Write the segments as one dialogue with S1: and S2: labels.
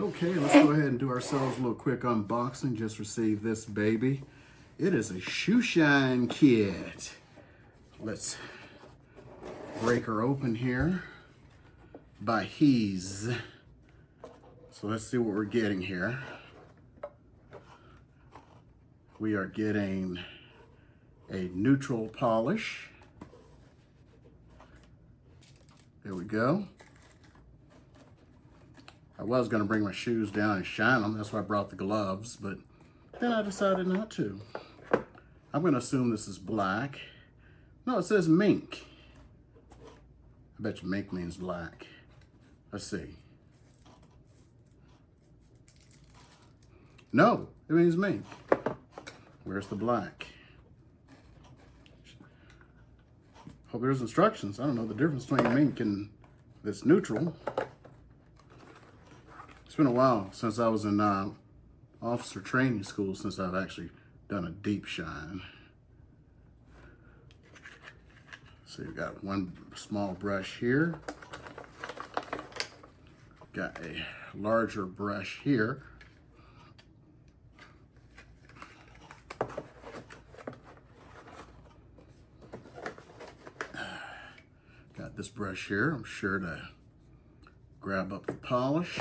S1: Okay, let's go ahead and do ourselves a little quick unboxing. Just received this baby. It is a shoe shine kit. Let's break her open here by He's. So let's see what we're getting here. We are getting a neutral polish. There we go. I was going to bring my shoes down and shine them. That's why I brought the gloves, but then I decided not to. I'm going to assume this is black. No, it says mink. I bet you mink means black. Let's see. No, it means mink. Where's the black? Hope there's instructions. I don't know the difference between mink and this neutral. It's been a while since I was in officer training school since I've actually done a deep shine. So you've got one small brush here. Got a larger brush here. Got this brush here. I'm sure to grab up the polish.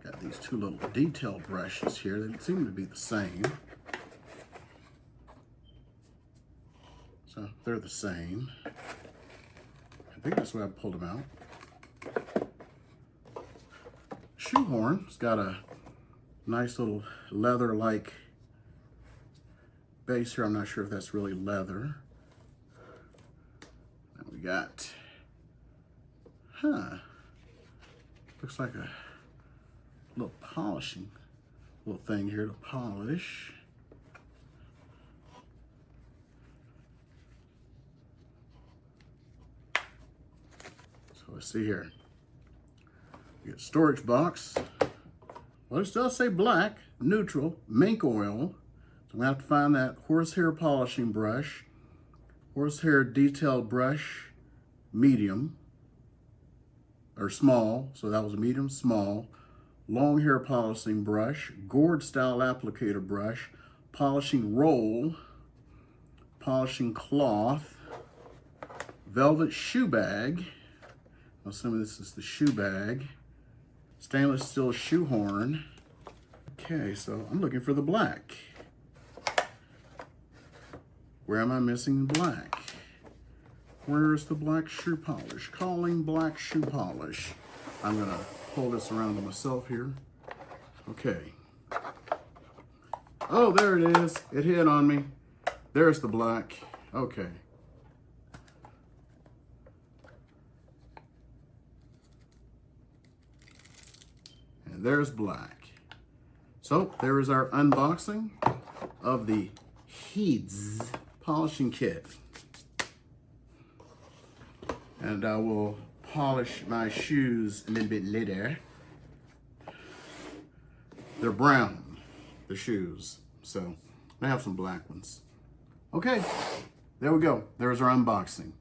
S1: Got these two little detail brushes here. They seem to be the same. So they're the same. I think that's why I pulled them out. Shoehorn. It's got a nice little leather-like base here. I'm not sure if that's really leather. And we got, looks like a little polishing little thing here to polish. So let's see here. We get a storage box. Well, it does say black, neutral, mink oil. So I'm gonna have to find that horsehair polishing brush, horsehair detail brush, medium, or small. So that was a medium, small. Long hair polishing brush, gourd style applicator brush, polishing roll, polishing cloth, velvet shoe bag. I'm assuming this is the shoe bag. Stainless steel shoehorn. Okay, so I'm looking for the black. Where am I missing the black? Where is the black shoe polish? Calling black shoe polish. I'm gonna pull this around to myself here. Okay. Oh, there it is. It hit on me. There's the black. Okay. And there's black. So there is our unboxing of the He's polishing kit. And I will polish my shoes a little bit later. They're brown, the shoes. So I have some black ones. Okay, there we go. There's our unboxing.